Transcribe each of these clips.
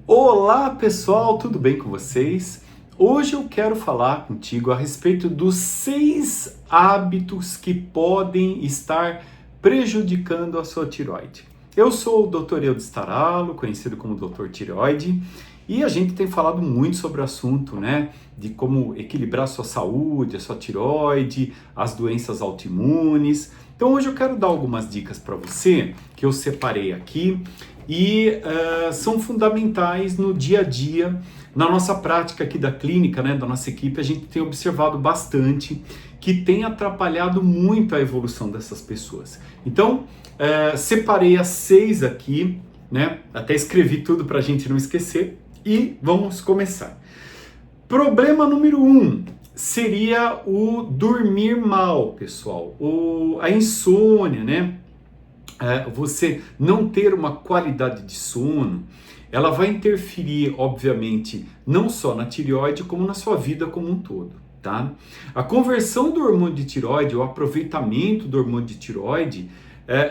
Olá pessoal, tudo bem com vocês? Hoje eu quero falar contigo a respeito dos 6 hábitos que podem estar prejudicando a sua tireoide. Eu sou o Dr. Eudes Staralo, conhecido como Dr. Tireoide, e a gente tem falado muito sobre o assunto, né? De como equilibrar a sua saúde, a sua tireoide, as doenças autoimunes. Então hoje eu quero dar algumas dicas para você que eu separei aqui e são fundamentais no dia a dia, na nossa prática aqui da clínica, né, da nossa equipe. A gente tem observado bastante que tem atrapalhado muito a evolução dessas pessoas. Então, separei as 6 aqui, né, até escrevi tudo para a gente não esquecer e vamos começar. Problema número 1 seria o dormir mal, pessoal, a insônia, né? Você não ter uma qualidade de sono, ela vai interferir, obviamente, não só na tireoide, como na sua vida como um todo, tá? A conversão do hormônio de tireoide, o aproveitamento do hormônio de tireoide,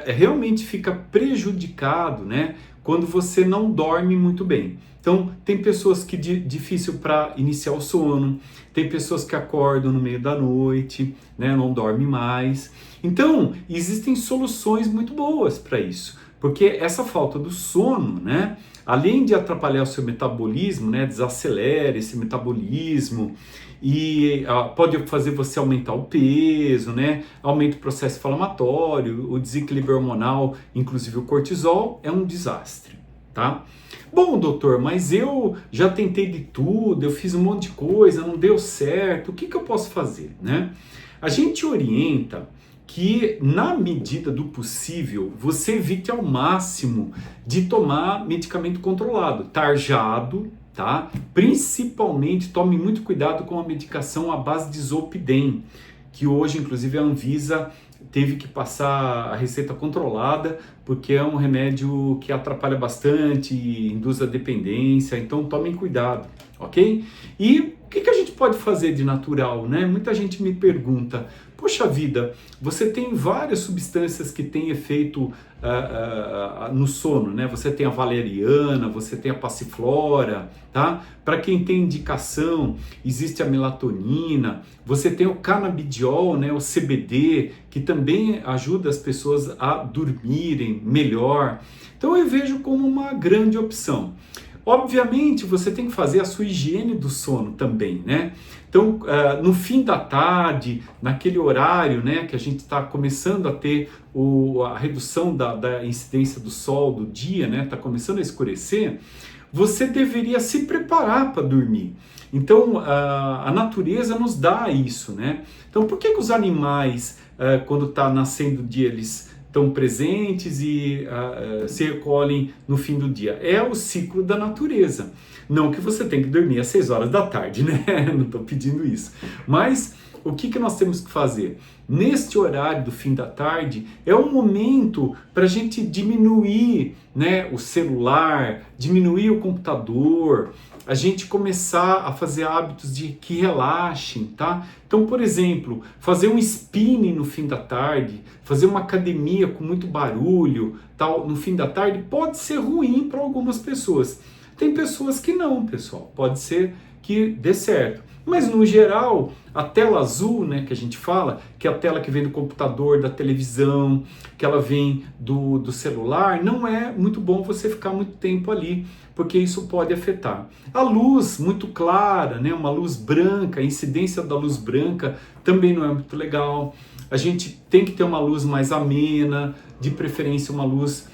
realmente fica prejudicado, né? Quando você não dorme muito bem. Então, tem pessoas que difícil para iniciar o sono, tem pessoas que acordam no meio da noite, né, não dormem mais. Então, existem soluções muito boas para isso, porque essa falta do sono, né, além de atrapalhar o seu metabolismo, né, desacelera esse metabolismo e pode fazer você aumentar o peso, né, aumenta o processo inflamatório, o desequilíbrio hormonal, inclusive o cortisol, é um desastre, tá? Bom, doutor, mas eu já tentei de tudo, eu fiz um monte de coisa, não deu certo, o que eu posso fazer, né? A gente orienta que, na medida do possível, você evite ao máximo de tomar medicamento controlado, tarjado, tá? Principalmente, tome muito cuidado com a medicação à base de Zolpidem, que hoje, inclusive, a Anvisa teve que passar a receita controlada, porque é um remédio que atrapalha bastante, induz a dependência, então tomem cuidado, ok? E o que a gente pode fazer de natural, né? Muita gente me pergunta, poxa vida, você tem várias substâncias que têm efeito no sono, né? Você tem a valeriana, você tem a passiflora, tá? Para quem tem indicação, existe a melatonina, você tem o canabidiol, né? O CBD, que também ajuda as pessoas a dormirem melhor. Então eu vejo como uma grande opção. Obviamente, você tem que fazer a sua higiene do sono também, né? Então, no fim da tarde, naquele horário, né, que a gente está começando a ter a redução da incidência do sol, do dia, né, está começando a escurecer, você deveria se preparar para dormir. Então, a natureza nos dá isso, né? Então, por que os animais, quando está nascendo o dia, eles estão presentes e se recolhem no fim do dia? É o ciclo da natureza. Não que você tenha que dormir às 6 horas da tarde, né? Não estou pedindo isso. Mas o que nós temos que fazer? Neste horário do fim da tarde, é um momento para a gente diminuir, né, o celular, diminuir o computador, a gente começar a fazer hábitos que relaxem, tá? Então, por exemplo, fazer um spinning no fim da tarde, fazer uma academia com muito barulho, tal, no fim da tarde, pode ser ruim para algumas pessoas. Tem pessoas que não, pessoal, pode ser que dê certo. Mas, no geral, a tela azul, né, que a gente fala, que é a tela que vem do computador, da televisão, que ela vem do celular, não é muito bom você ficar muito tempo ali, porque isso pode afetar. A luz muito clara, né, uma luz branca, a incidência da luz branca também não é muito legal. A gente tem que ter uma luz mais amena, de preferência uma luz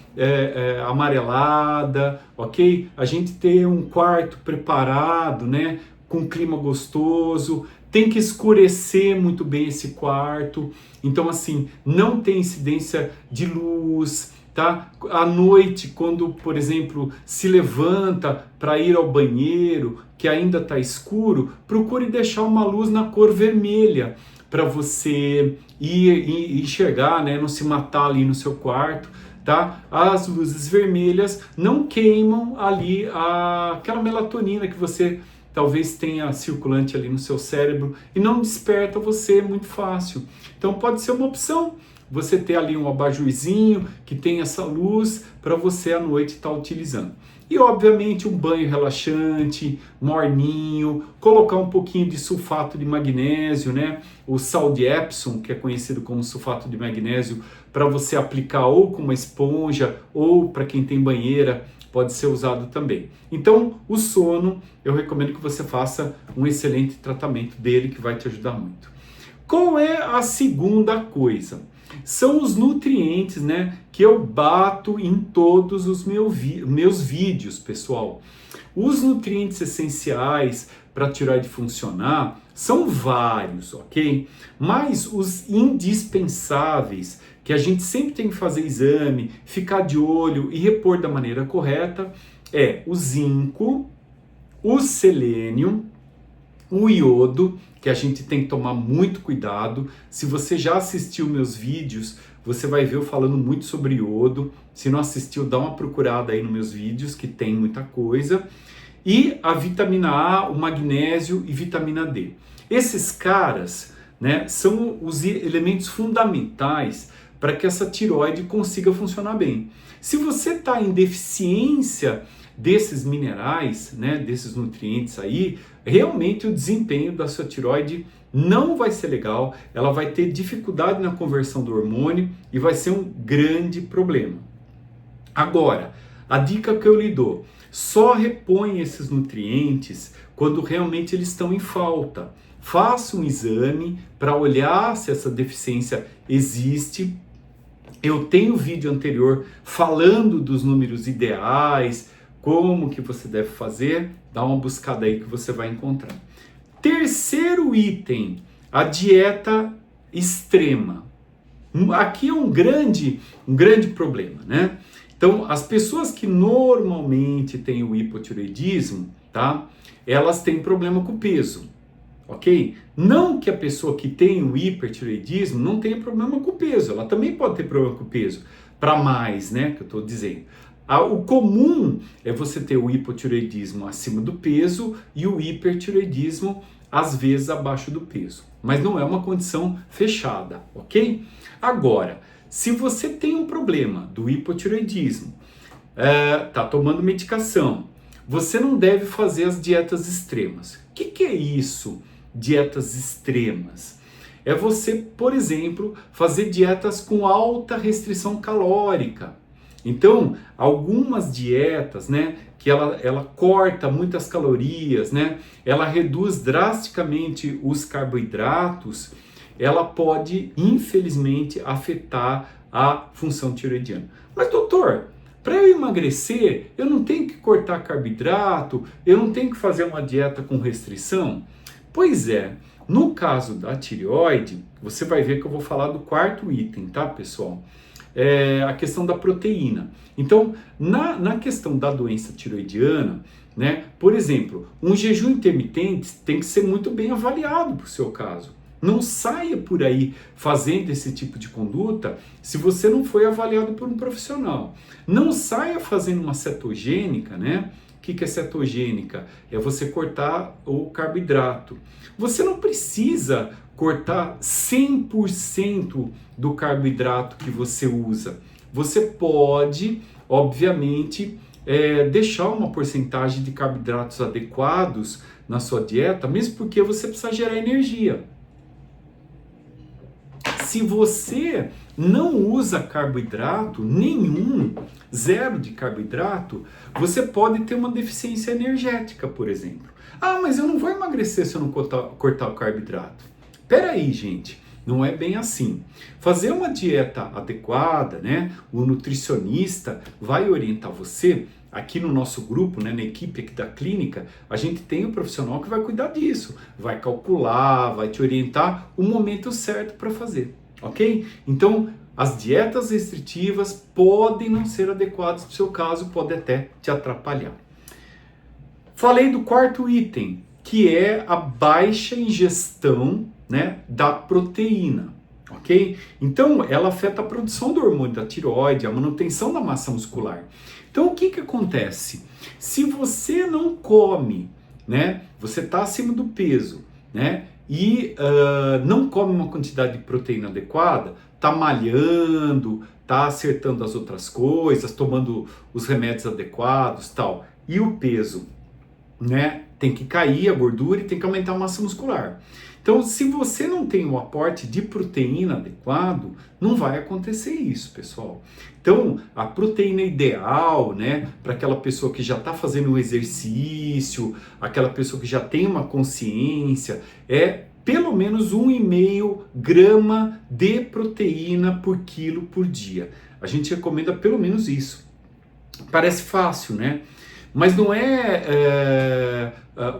amarelada, ok? A gente ter um quarto preparado, né, com clima gostoso, tem que escurecer muito bem esse quarto, então assim, não tem incidência de luz, tá? À noite, quando, por exemplo, se levanta para ir ao banheiro, que ainda está escuro, procure deixar uma luz na cor vermelha, para você ir e enxergar, né, não se matar ali no seu quarto, tá? As luzes vermelhas não queimam ali aquela melatonina que você talvez tenha circulante ali no seu cérebro e não desperta você muito fácil. Então pode ser uma opção você ter ali um abajurzinho que tem essa luz para você à noite estar utilizando. E obviamente um banho relaxante, morninho, colocar um pouquinho de sulfato de magnésio, né? O sal de Epsom, que é conhecido como sulfato de magnésio, para você aplicar ou com uma esponja ou para quem tem banheira, pode ser usado também. Então, o sono, eu recomendo que você faça um excelente tratamento dele, que vai te ajudar muito. Qual é a segunda coisa? São os nutrientes, né, que eu bato em todos os meus vídeos, pessoal. Os nutrientes essenciais para a tireoide funcionar são vários, ok? Mas os indispensáveis, que a gente sempre tem que fazer exame, ficar de olho e repor da maneira correta, é o zinco, o selênio, o iodo, que a gente tem que tomar muito cuidado. Se você já assistiu meus vídeos, você vai ver eu falando muito sobre iodo. Se não assistiu, dá uma procurada aí nos meus vídeos, que tem muita coisa. E a vitamina A, o magnésio e vitamina D. Esses caras, né, são os elementos fundamentais para que essa tireoide consiga funcionar bem. Se você está em deficiência desses minerais, né, desses nutrientes aí, realmente o desempenho da sua tireoide não vai ser legal, ela vai ter dificuldade na conversão do hormônio e vai ser um grande problema. Agora, a dica que eu lhe dou, só repõe esses nutrientes quando realmente eles estão em falta. Faça um exame para olhar se essa deficiência existe. Eu tenho vídeo anterior falando dos números ideais, como que você deve fazer, dá uma buscada aí que você vai encontrar. Terceiro item, a dieta extrema. Aqui é um grande problema, né? Então, as pessoas que normalmente têm o hipotireoidismo, tá? Elas têm problema com o peso, ok? Não que a pessoa que tem o hipertireoidismo não tenha problema com o peso, ela também pode ter problema com o peso, para mais, né, que eu estou dizendo. O comum é você ter o hipotireoidismo acima do peso e o hipertireoidismo às vezes abaixo do peso, mas não é uma condição fechada, ok? Agora, se você tem um problema do hipotireoidismo, tá tomando medicação, você não deve fazer as dietas extremas. O que é isso, dietas extremas? É você, por exemplo, fazer dietas com alta restrição calórica. Então, algumas dietas, né, que ela corta muitas calorias, né, ela reduz drasticamente os carboidratos, ela pode, infelizmente, afetar a função tireoidiana. Mas, doutor, para eu emagrecer, eu não tenho que cortar carboidrato, eu não tenho que fazer uma dieta com restrição? Pois é, no caso da tireoide, você vai ver que eu vou falar do quarto item, tá, pessoal? A questão da proteína. Então, na questão da doença tireoidiana, né, por exemplo, um jejum intermitente tem que ser muito bem avaliado para o seu caso. Não saia por aí fazendo esse tipo de conduta se você não foi avaliado por um profissional. Não saia fazendo uma cetogênica, né? O que é cetogênica? É você cortar o carboidrato. Você não precisa cortar 100% do carboidrato que você usa. Você pode, obviamente, deixar uma porcentagem de carboidratos adequados na sua dieta, mesmo porque você precisa gerar energia. Se você não usa carboidrato nenhum, zero de carboidrato, você pode ter uma deficiência energética, por exemplo. Ah, mas eu não vou emagrecer se eu não cortar o carboidrato. Peraí, gente, não é bem assim. Fazer uma dieta adequada, né? O nutricionista vai orientar você. Aqui no nosso grupo, né, na equipe aqui da clínica, a gente tem um profissional que vai cuidar disso, vai calcular, vai te orientar o momento certo para fazer, ok? Então, as dietas restritivas podem não ser adequadas para o seu caso, pode até te atrapalhar. Falei do quarto item, que é a baixa ingestão, né, da proteína, ok? Então, ela afeta a produção do hormônio da tireoide, a manutenção da massa muscular. Então, o que acontece? Se você não come, né, você está acima do peso, né, e não come uma quantidade de proteína adequada, tá malhando, tá acertando as outras coisas, tomando os remédios adequados, tal. E o peso, né? Tem que cair a gordura e tem que aumentar a massa muscular. Então, se você não tem o aporte de proteína adequado, não vai acontecer isso, pessoal. Então, a proteína ideal, né, para aquela pessoa que já está fazendo um exercício, aquela pessoa que já tem uma consciência, é pelo menos 1,5 grama de proteína por quilo por dia. A gente recomenda pelo menos isso. Parece fácil, né? Mas não é,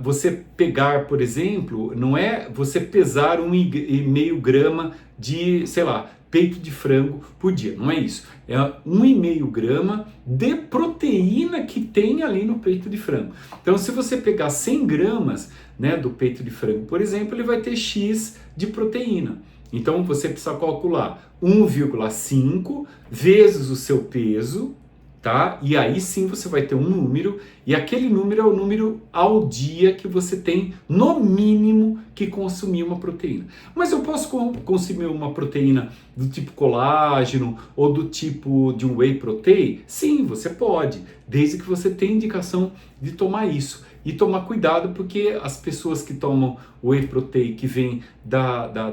você pegar, por exemplo, não é você pesar 1,5 grama de, sei lá, peito de frango por dia. Não é isso. É 1,5 grama de proteína que tem ali no peito de frango. Então, se você pegar 100 gramas, né, do peito de frango, por exemplo, ele vai ter X de proteína. Então, você precisa calcular 1,5 vezes o seu peso, tá? E aí sim você vai ter um número, e aquele número é o número ao dia que você tem, no mínimo, que consumir uma proteína. Mas eu posso consumir uma proteína do tipo colágeno ou do tipo de um whey protein? Sim, você pode, desde que você tenha indicação de tomar isso. E tomar cuidado porque as pessoas que tomam whey protein que vem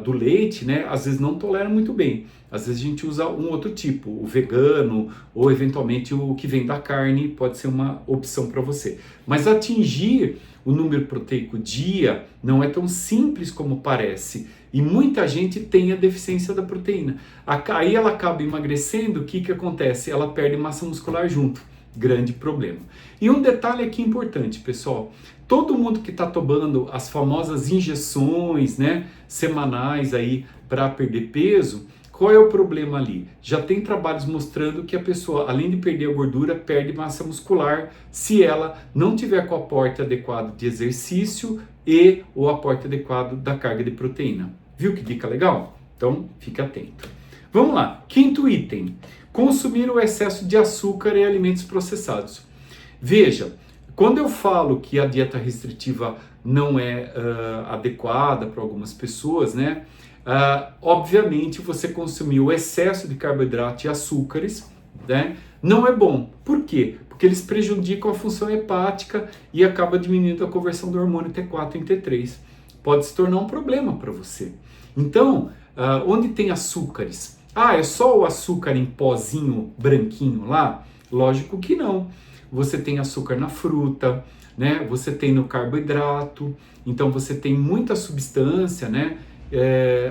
do leite, né, às vezes não toleram muito bem. Às vezes a gente usa um outro tipo, o vegano ou eventualmente o que vem da carne, pode ser uma opção para você. Mas atingir o número proteico dia não é tão simples como parece. E muita gente tem a deficiência da proteína. Aí ela acaba emagrecendo, o que acontece? Ela perde massa muscular junto. Grande problema. E um detalhe aqui importante, pessoal. Todo mundo que está tomando as famosas injeções, né, semanais aí para perder peso, qual é o problema ali? Já tem trabalhos mostrando que a pessoa, além de perder a gordura, perde massa muscular se ela não tiver com o aporte adequado de exercício e o aporte adequado da carga de proteína. Viu que dica legal? Então, fique atento. Vamos lá. Quinto item. Consumir o excesso de açúcar e alimentos processados. Veja, quando eu falo que a dieta restritiva não é adequada para algumas pessoas, né? Obviamente você consumir o excesso de carboidrato e açúcares, né, não é bom. Por quê? Porque eles prejudicam a função hepática e acaba diminuindo a conversão do hormônio T4 em T3. Pode se tornar um problema para você. Então, onde tem açúcares? É só o açúcar em pozinho branquinho lá? Lógico que não. Você tem açúcar na fruta, né? Você tem no carboidrato, então você tem muita substância, né?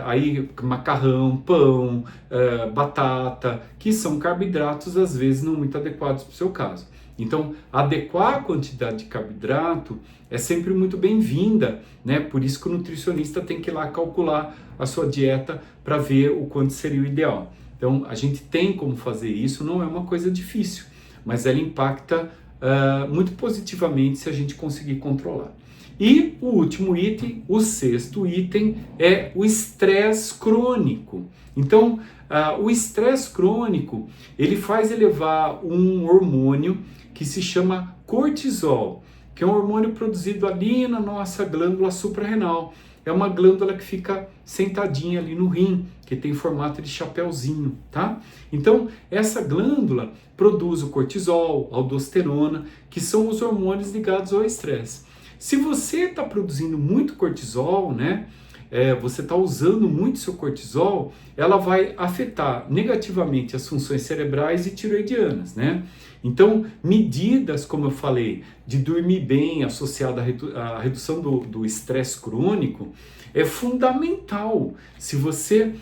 Aí macarrão, pão, batata, que são carboidratos às vezes não muito adequados para o seu caso. Então, adequar a quantidade de carboidrato é sempre muito bem-vinda, né? Por isso que o nutricionista tem que ir lá calcular a sua dieta para ver o quanto seria o ideal. Então, a gente tem como fazer isso, não é uma coisa difícil, mas ela impacta muito positivamente se a gente conseguir controlar. E o último item, o sexto item, é o estresse crônico. Então, o estresse crônico, ele faz elevar um hormônio que se chama cortisol, que é um hormônio produzido ali na nossa glândula suprarrenal. É uma glândula que fica sentadinha ali no rim, que tem formato de chapéuzinho, tá? Então, essa glândula produz o cortisol, a aldosterona, que são os hormônios ligados ao estresse. Se você está produzindo muito cortisol, né, você está usando muito seu cortisol, ela vai afetar negativamente as funções cerebrais e tiroidianas, né? Então, medidas, como eu falei, de dormir bem associada à redução do estresse crônico, é fundamental. Se você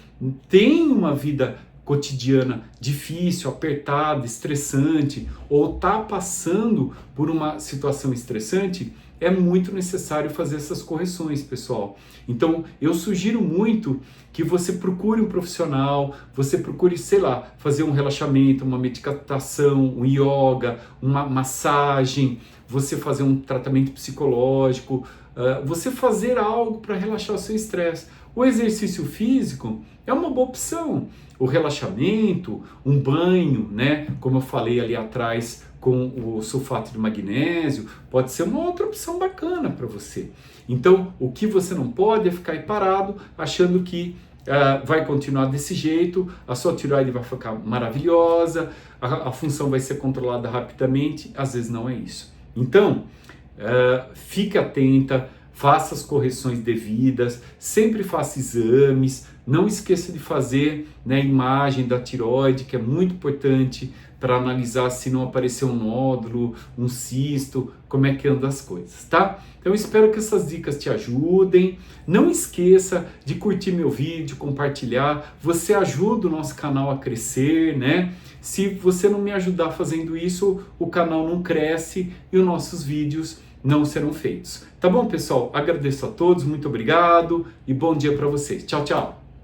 tem uma vida cotidiana difícil, apertada, estressante, ou está passando por uma situação estressante, é muito necessário fazer essas correções, pessoal. Então, eu sugiro muito que você procure um profissional, você procure, sei lá, fazer um relaxamento, uma meditação, um yoga, uma massagem, você fazer um tratamento psicológico, você fazer algo para relaxar o seu estresse. O exercício físico é uma boa opção. O relaxamento, um banho, né, como eu falei ali atrás, com o sulfato de magnésio, pode ser uma outra opção bacana para você. Então, o que você não pode é ficar aí parado achando que vai continuar desse jeito, a sua tireoide vai ficar maravilhosa, a função vai ser controlada rapidamente. Às vezes não é isso. Então, fique atenta, faça as correções devidas, sempre faça exames, não esqueça de fazer, né, imagem da tireoide, que é muito importante para analisar se não apareceu um nódulo, um cisto, como é que anda as coisas, tá? Então espero que essas dicas te ajudem. Não esqueça de curtir meu vídeo, compartilhar. Você ajuda o nosso canal a crescer, né? Se você não me ajudar fazendo isso, o canal não cresce e os nossos vídeos não serão feitos. Tá bom, pessoal? Agradeço a todos, muito obrigado e bom dia para vocês. Tchau, tchau!